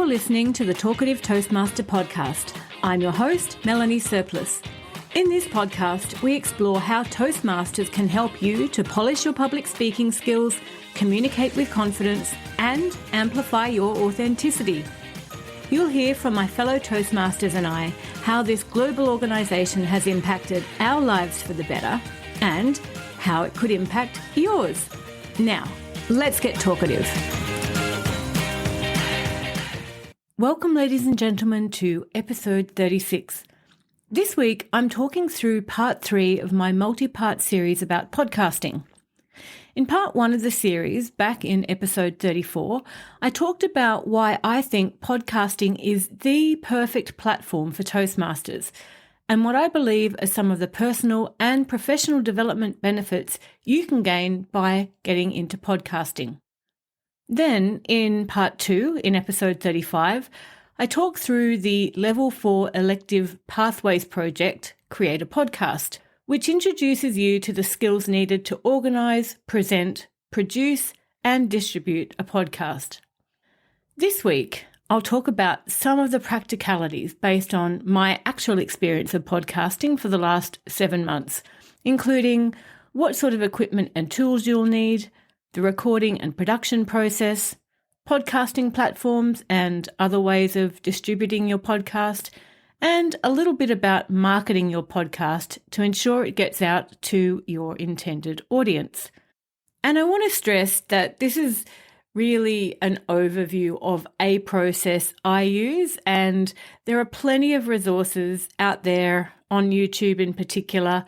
listening to the Talkative Toastmaster podcast. I'm your host, Melanie Surplus. In this podcast, we explore how Toastmasters can help you to polish your public speaking skills, communicate with confidence, and amplify your authenticity. You'll hear from my fellow Toastmasters and I how this global organisation has impacted our lives for the better and how it could impact yours. Now, let's get talkative. Welcome, ladies and gentlemen, to episode 36. This week, I'm talking through part 3 of my multi-part series about podcasting. In part 1 of the series, back in episode 34, I talked about why I think podcasting is the perfect platform for Toastmasters and what I believe are some of the personal and professional development benefits you can gain by getting into podcasting. Then, in part 2, in episode 35, I talked through the Level 4 elective Pathways project, Create a Podcast, which introduces you to the skills needed to organise, present, produce, and distribute a podcast. This week, I'll talk about some of the practicalities based on my actual experience of podcasting for the last 7 months, including what sort of equipment and tools you'll need, the recording and production process, podcasting platforms and other ways of distributing your podcast, and a little bit about marketing your podcast to ensure it gets out to your intended audience. And I want to stress that this is really an overview of a process I use, and there are plenty of resources out there on YouTube in particular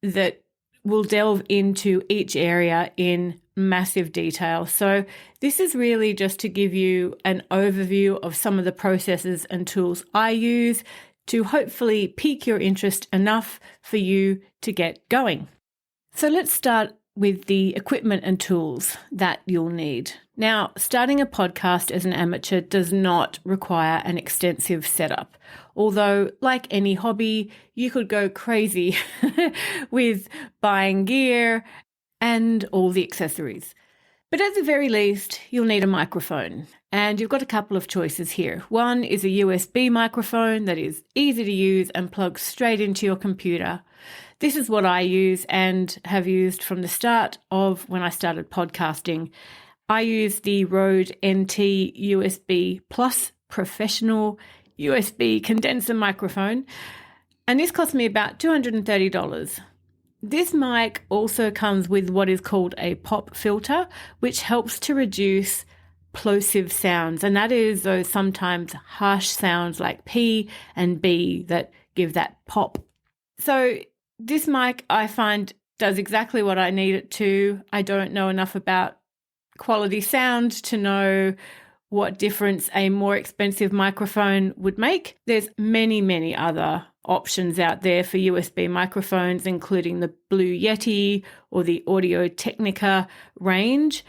that will delve into each area in massive detail. So this is really just to give you an overview of some of the processes and tools I use to hopefully pique your interest enough for you to get going. So let's start with the equipment and tools that you'll need. Now, starting a podcast as an amateur does not require an extensive setup. Although, like any hobby, you could go crazy with buying gear and all the accessories. But at the very least, you'll need a microphone. And you've got a couple of choices here. One is a USB microphone that is easy to use and plugs straight into your computer. This is what I use and have used from the start of when I started podcasting. I use the Rode NT USB Plus Professional USB condenser microphone, and this cost me about $230. This mic also comes with what is called a pop filter, which helps to reduce plosive sounds, and that is those sometimes harsh sounds like P and B that give that pop. So this mic, I find, does exactly what I need it to. I don't know enough about quality sound to know what difference a more expensive microphone would make. There's many other options out there for USB microphones, including the Blue Yeti or the Audio Technica range.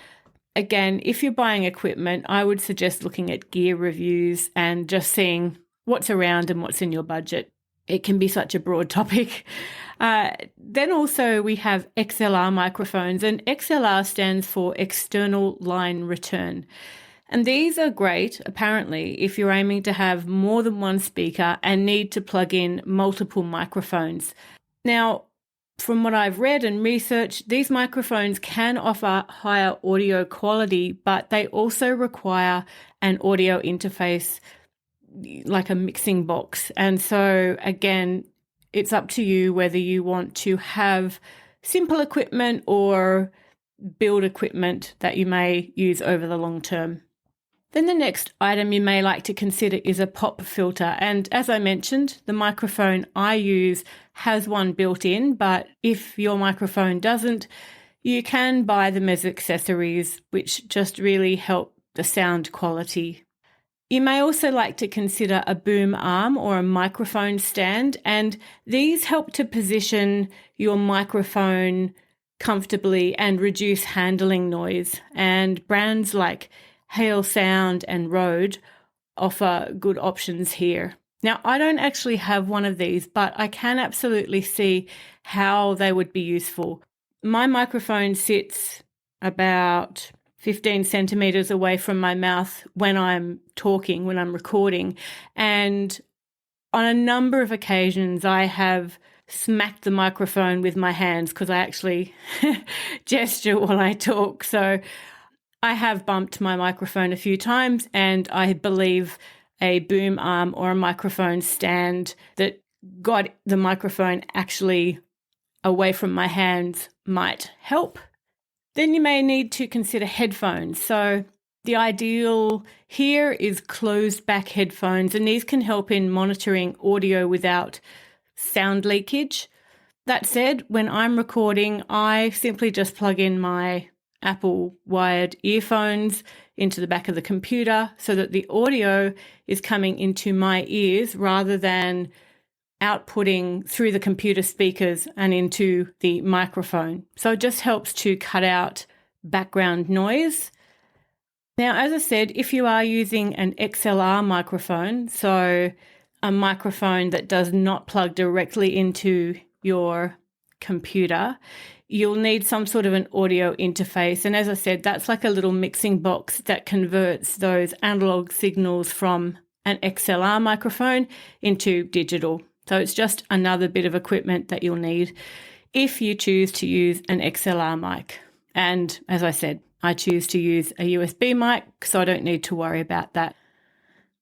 Again, if you're buying equipment, I would suggest looking at gear reviews and just seeing what's around and what's in your budget. It can be such a broad topic. Then also we have XLR microphones, and XLR stands for External Line Return. And these are great, apparently, if you're aiming to have more than one speaker and need to plug in multiple microphones. Now, from what I've read and researched, these microphones can offer higher audio quality, but they also require an audio interface like a mixing box. And so, again, it's up to you whether you want to have simple equipment or build equipment that you may use over the long term. Then the next item you may like to consider is a pop filter. And as I mentioned, the microphone I use has one built in, but if your microphone doesn't, you can buy them as accessories, which just really help the sound quality. You may also like to consider a boom arm or a microphone stand, and these help to position your microphone comfortably and reduce handling noise. And brands like Hail Sound and Rode offer good options here. Now, I don't actually have one of these, but I can absolutely see how they would be useful. My microphone sits about 15 centimeters away from my mouth when I'm talking, when I'm recording. And on a number of occasions, I have smacked the microphone with my hands because I actually gesture while I talk. So I have bumped my microphone a few times, and I believe a boom arm or a microphone stand that got the microphone actually away from my hands might help. Then you may need to consider headphones. So the ideal here is closed back headphones, and these can help in monitoring audio without sound leakage. That said, when I'm recording, I simply just plug in my Apple wired earphones into the back of the computer so that the audio is coming into my ears rather than outputting through the computer speakers and into the microphone. So it just helps to cut out background noise. Now, as I said, if you are using an XLR microphone, so a microphone that does not plug directly into your computer, you'll need some sort of an audio interface. And as I said, that's like a little mixing box that converts those analog signals from an XLR microphone into digital. So it's just another bit of equipment that you'll need if you choose to use an XLR mic. And as I said, I choose to use a USB mic, so I don't need to worry about that.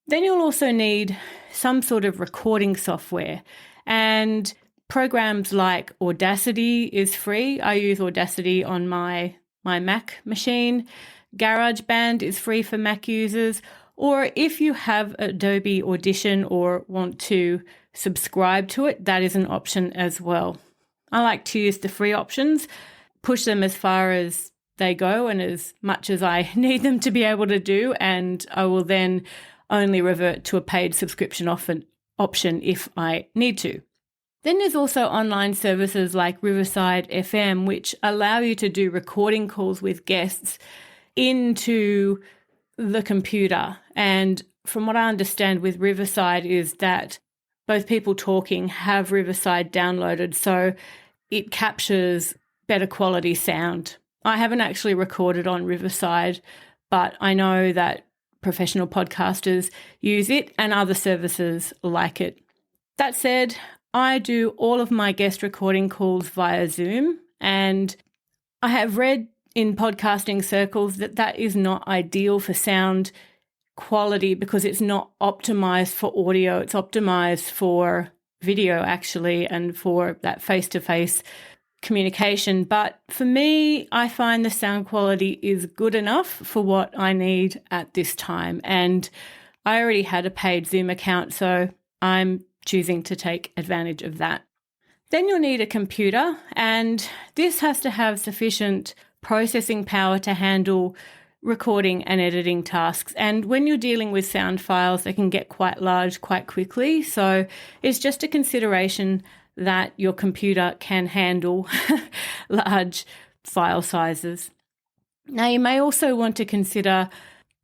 Then you'll also need some sort of recording software. And programs like Audacity is free. I use Audacity on my Mac machine. GarageBand is free for Mac users. Or if you have Adobe Audition or want to subscribe to it, that is an option as well. I like to use the free options, push them as far as they go and as much as I need them to be able to do, and I will then only revert to a paid subscription option if I need to. Then there's also online services like Riverside FM, which allow you to do recording calls with guests into the computer. And from what I understand with Riverside is that both people talking have Riverside downloaded, so it captures better quality sound. I haven't actually recorded on Riverside, but I know that professional podcasters use it and other services like it. That said, I do all of my guest recording calls via Zoom, and I have read in podcasting circles that that is not ideal for sound quality because it's not optimized for audio. It's optimized for video, actually, and for that face-to-face communication. But for me, I find the sound quality is good enough for what I need at this time. And I already had a paid Zoom account, so I'm choosing to take advantage of that. Then you'll need a computer, and this has to have sufficient processing power to handle recording and editing tasks. And when you're dealing with sound files, they can get quite large quite quickly. So it's just a consideration that your computer can handle large file sizes. Now, you may also want to consider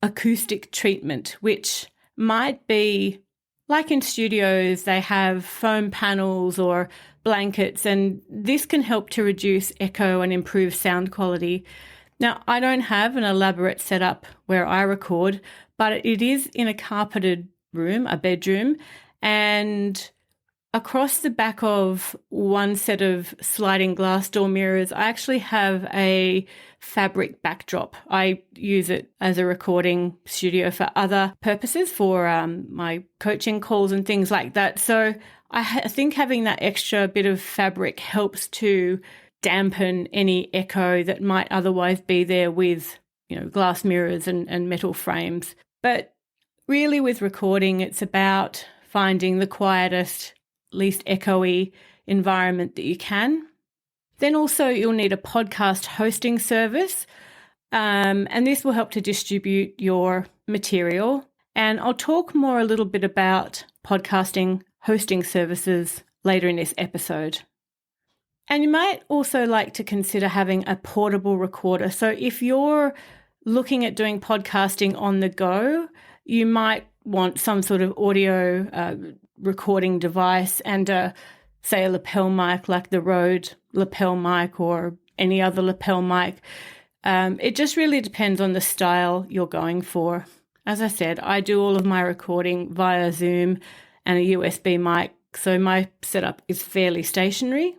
acoustic treatment, which might be like in studios, they have foam panels or blankets, and this can help to reduce echo and improve sound quality. Now, I don't have an elaborate setup where I record, but it is in a carpeted room, a bedroom, and across the back of one set of sliding glass door mirrors, I actually have a fabric backdrop. I use it as a recording studio for other purposes, for my coaching calls and things like that. So I think having that extra bit of fabric helps to dampen any echo that might otherwise be there with, glass mirrors and metal frames. But really with recording, it's about finding the quietest, least echoey environment that you can. Then also you'll need a podcast hosting service, and this will help to distribute your material. And I'll talk more a little bit about podcasting hosting services later in this episode. And you might also like to consider having a portable recorder. So if you're looking at doing podcasting on the go, you might want some sort of audio recording device and say a lapel mic like the Rode lapel mic or any other lapel mic. It just really depends on the style you're going for. As I said, I do all of my recording via Zoom and a USB mic, so my setup is fairly stationary.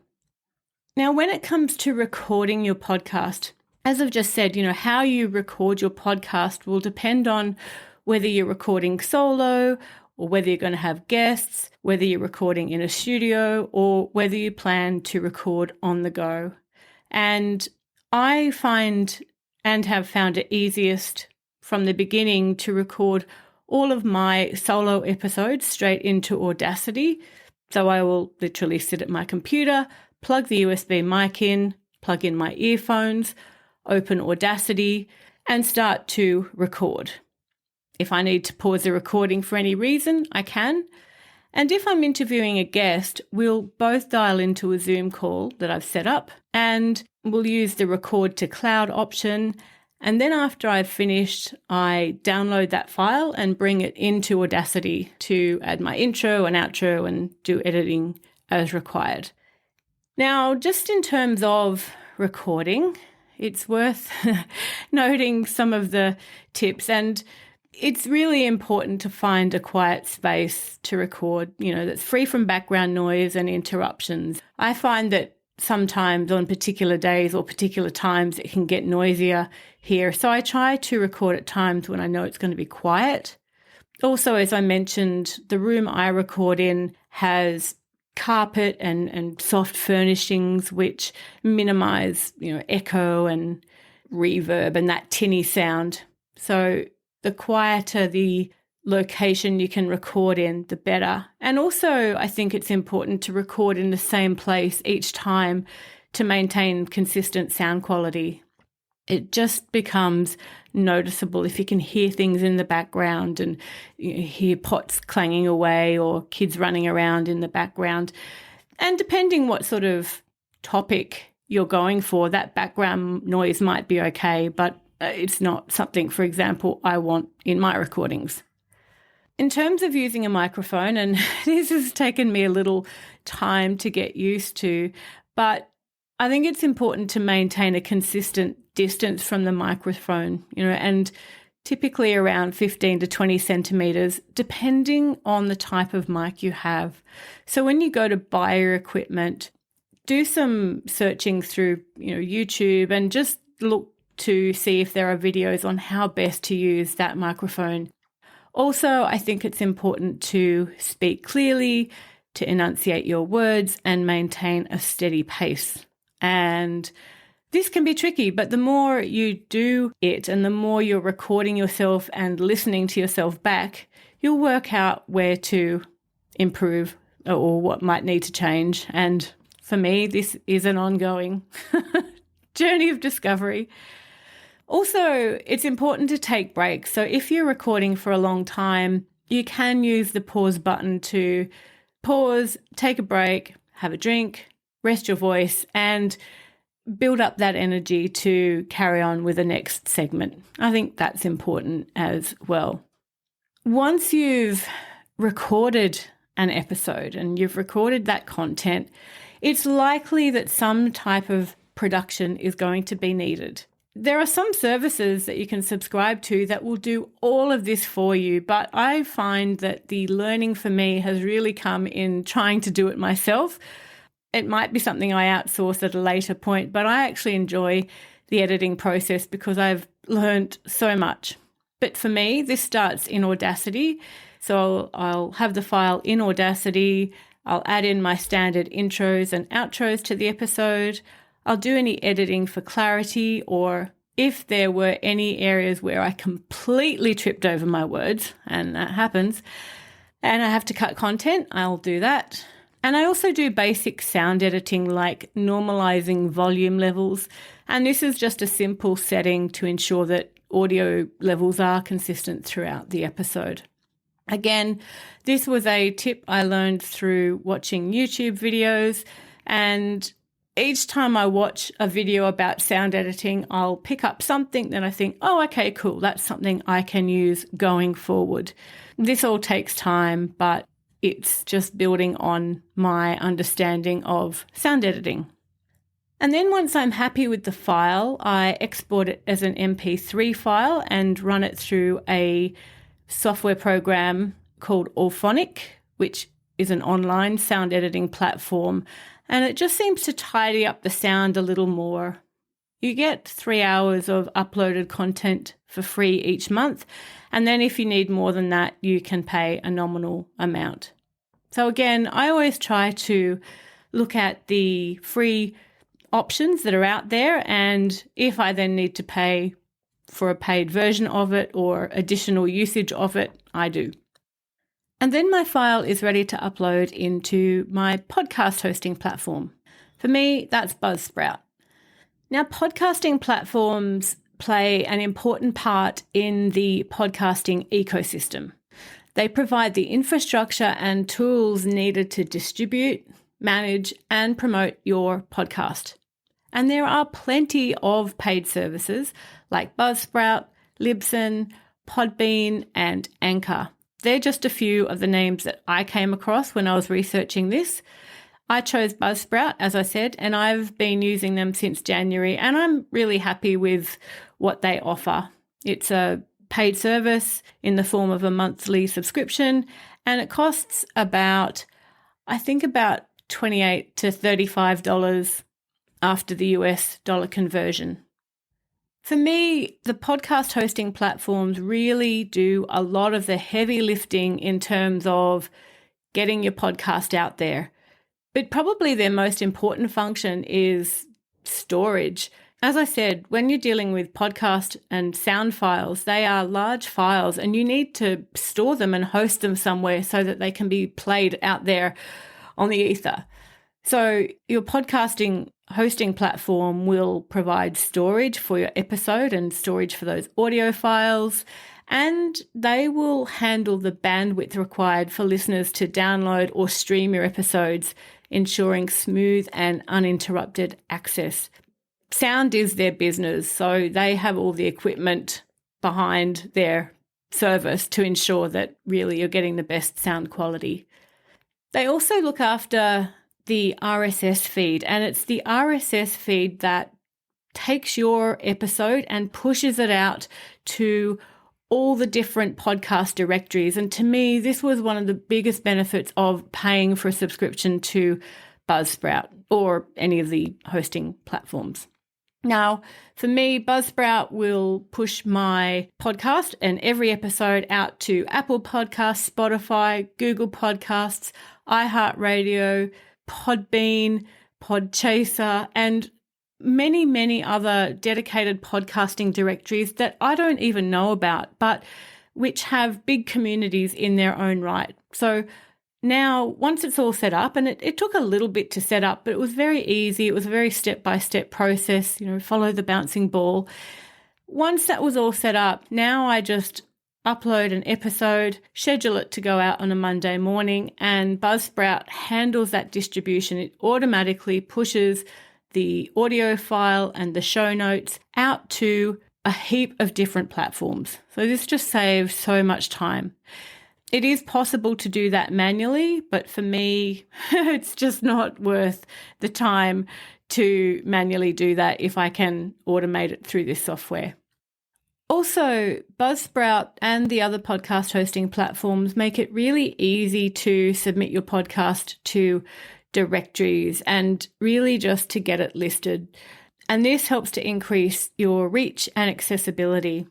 Now, when it comes to recording your podcast, as I've just said, how you record your podcast will depend on whether you're recording solo or whether you're going to have guests, whether you're recording in a studio or whether you plan to record on the go. And I find and have found it easiest from the beginning to record all of my solo episodes straight into Audacity. So I will literally sit at my computer, plug the USB mic in, plug in my earphones, open Audacity, and start to record. If I need to pause the recording for any reason, I can. And if I'm interviewing a guest, we'll both dial into a Zoom call that I've set up, and we'll use the record to cloud option. And then after I've finished, I download that file and bring it into Audacity to add my intro and outro and do editing as required. Now, just in terms of recording, it's worth noting some of the tips, and it's really important to find a quiet space to record, that's free from background noise and interruptions. I find that sometimes on particular days or particular times it can get noisier here, so I try to record at times when I know it's going to be quiet. Also, as I mentioned, the room I record in has carpet and soft furnishings which minimize, echo and reverb and that tinny sound. So the quieter the location you can record in, the better. And also, I think it's important to record in the same place each time to maintain consistent sound quality. It just becomes noticeable if you can hear things in the background and hear pots clanging away or kids running around in the background. And depending what sort of topic you're going for, that background noise might be okay, but it's not something, for example, I want in my recordings. In terms of using a microphone, and this has taken me a little time to get used to, but I think it's important to maintain a consistent distance from the microphone, and typically around 15 to 20 centimeters, depending on the type of mic you have. So when you go to buy your equipment, do some searching through, YouTube and just look to see if there are videos on how best to use that microphone. Also, I think it's important to speak clearly, to enunciate your words and maintain a steady pace. And this can be tricky, but the more you do it and the more you're recording yourself and listening to yourself back, you'll work out where to improve or what might need to change. And for me, this is an ongoing journey of discovery. Also, it's important to take breaks. So if you're recording for a long time, you can use the pause button to pause, take a break, have a drink, rest your voice, and build up that energy to carry on with the next segment. I think that's important as well. Once you've recorded an episode and you've recorded that content, it's likely that some type of production is going to be needed. There are some services that you can subscribe to that will do all of this for you, but I find that the learning for me has really come in trying to do it myself. It might be something I outsource at a later point, but I actually enjoy the editing process because I've learned so much. But for me, this starts in Audacity. So I'll have the file in Audacity. I'll add in my standard intros and outros to the episode. I'll do any editing for clarity, or if there were any areas where I completely tripped over my words, and that happens, and I have to cut content, I'll do that. And I also do basic sound editing like normalizing volume levels. And this is just a simple setting to ensure that audio levels are consistent throughout the episode. Again, this was a tip I learned through watching YouTube videos, and each time I watch a video about sound editing, I'll pick up something that I think, oh, okay, cool, that's something I can use going forward. This all takes time, but it's just building on my understanding of sound editing. And then once I'm happy with the file, I export it as an MP3 file and run it through a software program called Auphonic, which is an online sound editing platform. And it just seems to tidy up the sound a little more. You get 3 hours of uploaded content for free each month. And then if you need more than that, you can pay a nominal amount. So again, I always try to look at the free options that are out there, and if I then need to pay for a paid version of it or additional usage of it, I do. And then my file is ready to upload into my podcast hosting platform. For me, that's Buzzsprout. Now, podcasting platforms play an important part in the podcasting ecosystem. They provide the infrastructure and tools needed to distribute, manage, and promote your podcast. And there are plenty of paid services like Buzzsprout, Libsyn, Podbean, and Anchor. They're just a few of the names that I came across when I was researching this. I chose Buzzsprout, as I said, and I've been using them since January, and I'm really happy with what they offer. It's a paid service in the form of a monthly subscription, and it costs about $28 to $35 after the US dollar conversion. For me, the podcast hosting platforms really do a lot of the heavy lifting in terms of getting your podcast out there. But probably their most important function is storage. As I said, when you're dealing with podcast and sound files, they are large files and you need to store them and host them somewhere so that they can be played out there on the ether. So your podcasting hosting platform will provide storage for your episode and storage for those audio files, and they will handle the bandwidth required for listeners to download or stream your episodes, ensuring smooth and uninterrupted access. Sound is their business, so they have all the equipment behind their service to ensure that really you're getting the best sound quality. They also look after the RSS feed, and it's the RSS feed that takes your episode and pushes it out to all the different podcast directories. And to me, this was one of the biggest benefits of paying for a subscription to Buzzsprout or any of the hosting platforms. Now, for me, Buzzsprout will push my podcast and every episode out to Apple Podcasts, Spotify, Google Podcasts, iHeartRadio, Podbean, Podchaser, and many, many other dedicated podcasting directories that I don't even know about, but which have big communities in their own right. So now, once it's all set up, and it took a little bit to set up, but it was very easy. It was a very step-by-step process, follow the bouncing ball. Once that was all set up, now I just upload an episode, schedule it to go out on a Monday morning, and Buzzsprout handles that distribution. It automatically pushes the audio file and the show notes out to a heap of different platforms. So this just saves so much time. It is possible to do that manually, but for me, it's just not worth the time to manually do that if I can automate it through this software. Also, Buzzsprout and the other podcast hosting platforms make it really easy to submit your podcast to directories and really just to get it listed. And this helps to increase your reach and accessibility.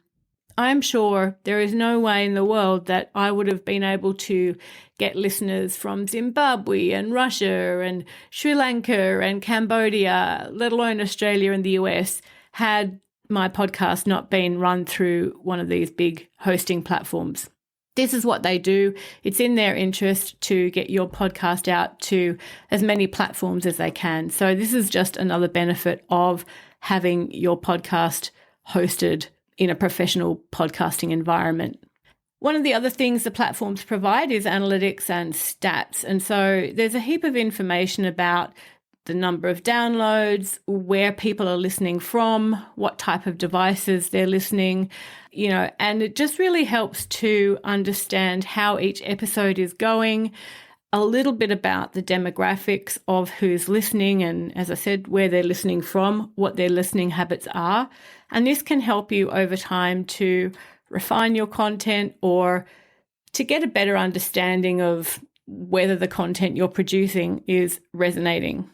I'm sure there is no way in the world that I would have been able to get listeners from Zimbabwe and Russia and Sri Lanka and Cambodia, let alone Australia and the US, had my podcast not been run through one of these big hosting platforms. This is what they do. It's in their interest to get your podcast out to as many platforms as they can. So this is just another benefit of having your podcast hosted in a professional podcasting environment. One of the other things the platforms provide is analytics and stats. And so there's a heap of information about the number of downloads, where people are listening from, what type of devices they're listening, and it just really helps to understand how each episode is going. a little bit about the demographics of who's listening and, as I said, where they're listening from, what their listening habits are. And this can help you over time to refine your content or to get a better understanding of whether the content you're producing is resonating.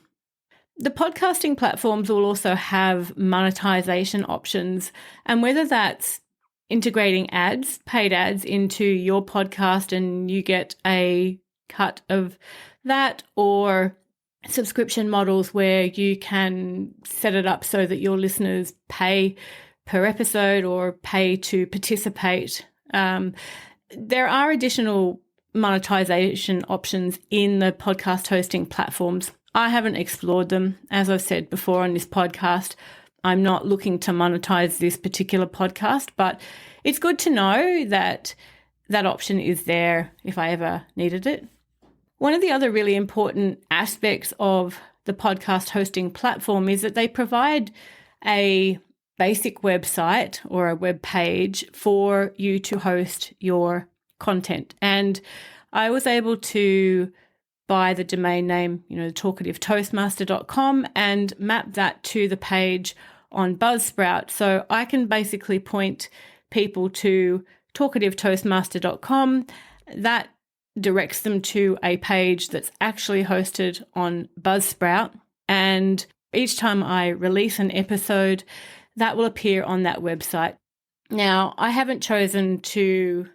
The podcasting platforms will also have monetization options, and whether that's integrating ads, paid ads into your podcast and you get a cut of that, or subscription models where you can set it up so that your listeners pay per episode or pay to participate. There are additional monetization options in the podcast hosting platforms. I haven't explored them. As I've said before on this podcast, I'm not looking to monetize this particular podcast, but it's good to know that that option is there if I ever needed it. One of the other really important aspects of the podcast hosting platform is that they provide a basic website or a web page for you to host your content. And I was able to buy the domain name, talkativetoastmaster.com, and map that to the page on Buzzsprout. So I can basically point people to talkativetoastmaster.com. That directs them to a page that's actually hosted on Buzzsprout. And each time I release an episode, that will appear on that website. Now, I haven't chosen to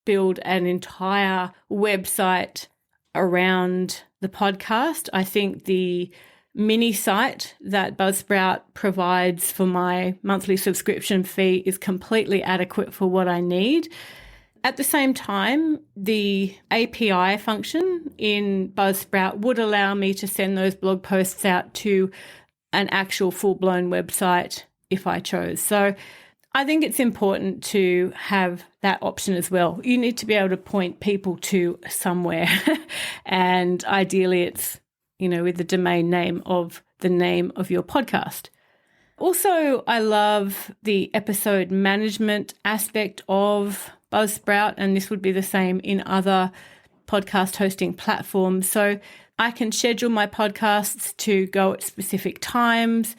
build an entire website around the podcast. I think the mini site that Buzzsprout provides for my monthly subscription fee is completely adequate for what I need. At the same time, the API function in Buzzsprout would allow me to send those blog posts out to an actual full-blown website if I chose. So I think it's important to have that option as well. You need to be able to point people to somewhere. And ideally it's, with the domain name of the name of your podcast. Also, I love the episode management aspect of Buzzsprout, and this would be the same in other podcast hosting platforms. So I can schedule my podcasts to go at specific times.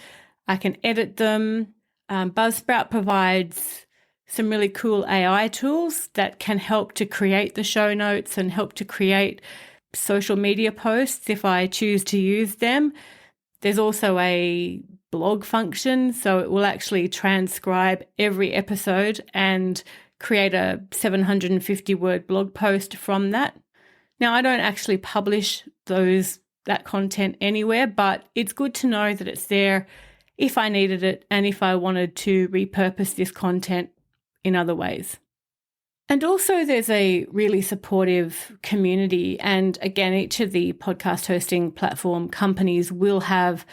I can edit them. Buzzsprout provides some really cool AI tools that can help to create the show notes and help to create social media posts if I choose to use them. There's also a blog function, so it will actually transcribe every episode and create a 750-word blog post from that. Now, I don't actually publish that content anywhere, but it's good to know that it's there if I needed it and if I wanted to repurpose this content in other ways. And also there's a really supportive community. And again, each of the podcast hosting platform companies will have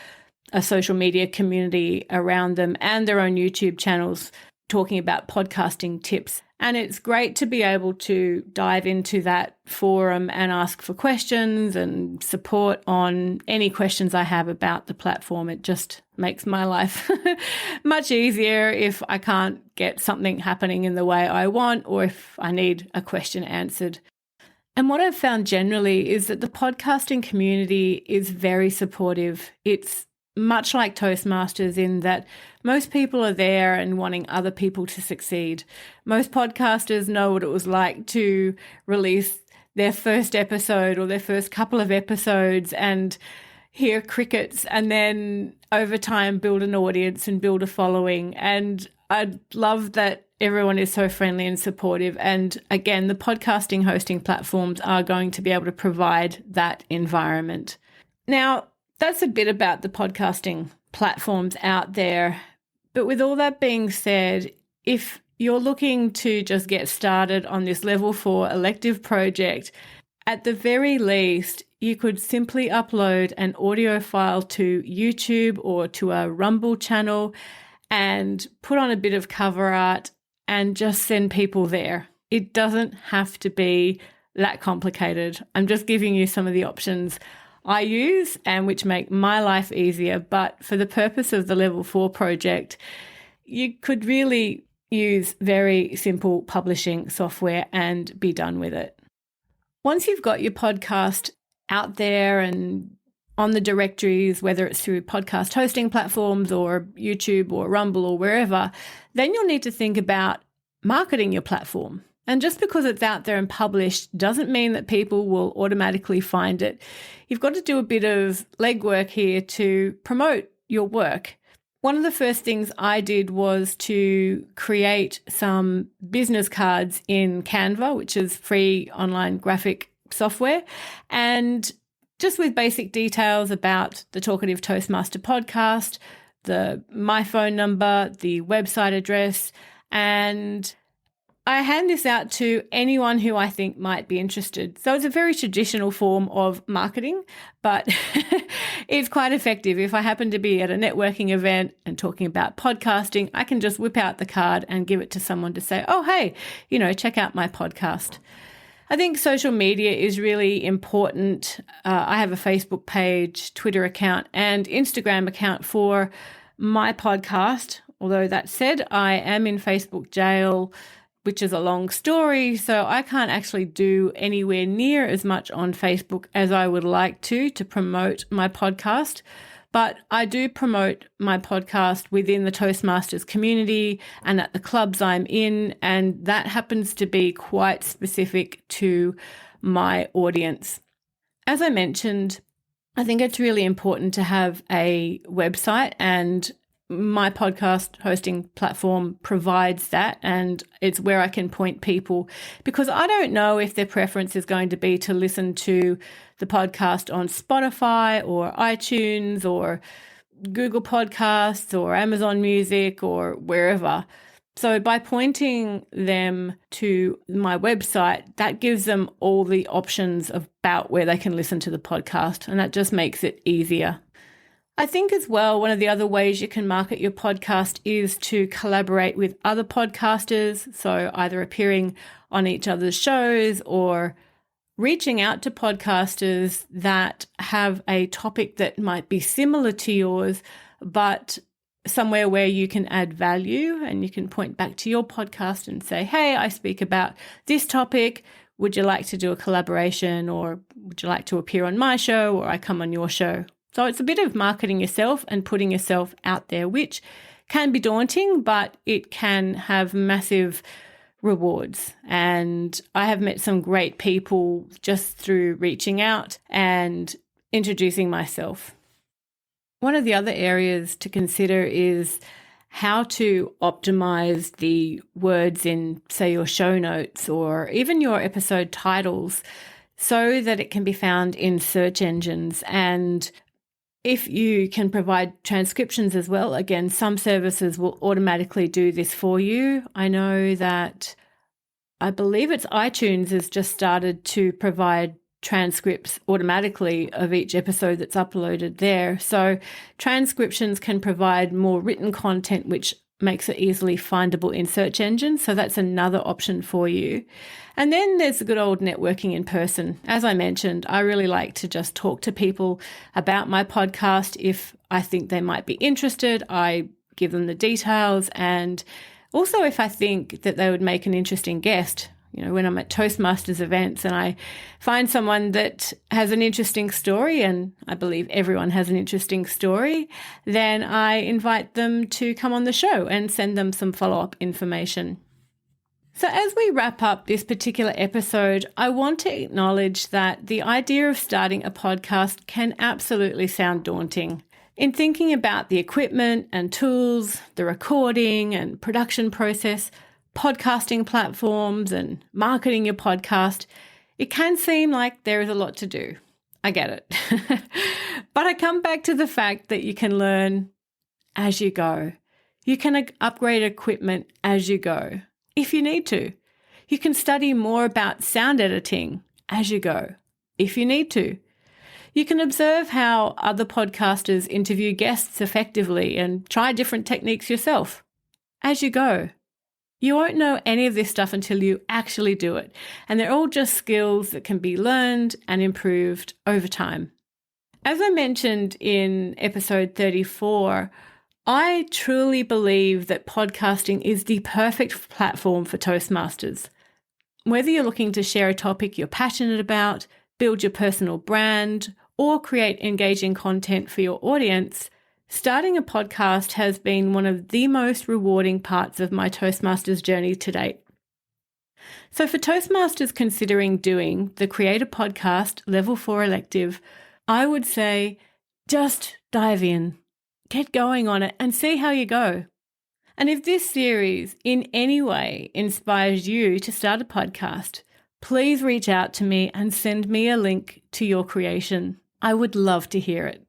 a social media community around them and their own YouTube channels talking about podcasting tips. And it's great to be able to dive into that forum and ask for questions and support on any questions I have about the platform. It just makes my life much easier if I can't get something happening in the way I want or if I need a question answered. And what I've found generally is that the podcasting community is very supportive. It's much like Toastmasters in that most people are there and wanting other people to succeed. Most podcasters know what it was like to release their first episode or their first couple of episodes and hear crickets and then over time build an audience and build a following. And I love that everyone is so friendly and supportive. And again, the podcasting hosting platforms are going to be able to provide that environment. Now, that's a bit about the podcasting platforms out there. But with all that being said, if you're looking to just get started on this level 4 elective project, at the very least, you could simply upload an audio file to YouTube or to a Rumble channel and put on a bit of cover art and just send people there. It doesn't have to be that complicated. I'm just giving you some of the options I use and which make my life easier. But for the purpose of the level 4 project, you could really use very simple publishing software and be done with it. Once you've got your podcast out there and on the directories, whether it's through podcast hosting platforms or YouTube or Rumble or wherever, then you'll need to think about marketing your platform. And just because it's out there and published doesn't mean that people will automatically find it. You've got to do a bit of legwork here to promote your work. One of the first things I did was to create some business cards in Canva, which is free online graphic software, and just with basic details about the Talkative Toastmaster podcast, my phone number, the website address, and I hand this out to anyone who I think might be interested. So it's a very traditional form of marketing, but it's quite effective. If I happen to be at a networking event and talking about podcasting, I can just whip out the card and give it to someone to say, oh, hey, check out my podcast. I think social media is really important. I have a Facebook page, Twitter account, and Instagram account for my podcast. Although that said, I am in Facebook jail, which is a long story, so I can't actually do anywhere near as much on Facebook as I would like to promote my podcast. But I do promote my podcast within the Toastmasters community and at the clubs I'm in, and that happens to be quite specific to my audience. As I mentioned, I think it's really important to have a website, and my podcast hosting platform provides that, and it's where I can point people, because I don't know if their preference is going to be to listen to the podcast on Spotify or iTunes or Google Podcasts or Amazon Music or wherever. So by pointing them to my website, that gives them all the options about where they can listen to the podcast, and that just makes it easier. I think as well, one of the other ways you can market your podcast is to collaborate with other podcasters. So either appearing on each other's shows or reaching out to podcasters that have a topic that might be similar to yours, but somewhere where you can add value and you can point back to your podcast and say, hey, I speak about this topic. Would you like to do a collaboration, or would you like to appear on my show, or I come on your show? So it's a bit of marketing yourself and putting yourself out there, which can be daunting, but it can have massive rewards. And I have met some great people just through reaching out and introducing myself. One of the other areas to consider is how to optimize the words in, say, your show notes or even your episode titles so that it can be found in search engines. And if you can provide transcriptions as well, again, some services will automatically do this for you. I know that I believe it's iTunes has just started to provide transcripts automatically of each episode that's uploaded there. So transcriptions can provide more written content, which makes it easily findable in search engines. So that's another option for you. And then there's the good old networking in person. As I mentioned, I really like to just talk to people about my podcast. If I think they might be interested, I give them the details. And also if I think that they would make an interesting guest, when I'm at Toastmasters events and I find someone that has an interesting story, and I believe everyone has an interesting story, then I invite them to come on the show and send them some follow-up information. So as we wrap up this particular episode, I want to acknowledge that the idea of starting a podcast can absolutely sound daunting. In thinking about the equipment and tools, the recording and production process, podcasting platforms and marketing your podcast, it can seem like there is a lot to do. I get it. But I come back to the fact that you can learn as you go. You can upgrade equipment as you go if you need to. You can study more about sound editing as you go if you need to. You can observe how other podcasters interview guests effectively and try different techniques yourself as you go. You won't know any of this stuff until you actually do it, and they're all just skills that can be learned and improved over time. As I mentioned in episode 34, I truly believe that podcasting is the perfect platform for Toastmasters. Whether you're looking to share a topic you're passionate about, build your personal brand, or create engaging content for your audience, starting a podcast has been one of the most rewarding parts of my Toastmasters journey to date. So for Toastmasters considering doing the Create a Podcast Level 4 elective, I would say just dive in, get going on it and see how you go. And if this series in any way inspires you to start a podcast, please reach out to me and send me a link to your creation. I would love to hear it.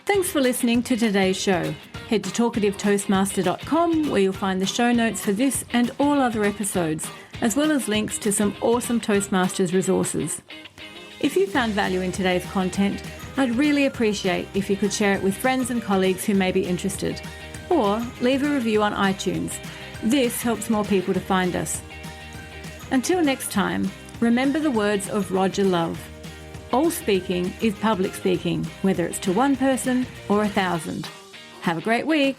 Thanks for listening to today's show. Head to talkativetoastmaster.com where you'll find the show notes for this and all other episodes, as well as links to some awesome Toastmasters resources. If you found value in today's content, I'd really appreciate if you could share it with friends and colleagues who may be interested, or leave a review on iTunes. This helps more people to find us. Until next time, remember the words of Roger Love. All speaking is public speaking, whether it's to one person or 1,000. Have a great week.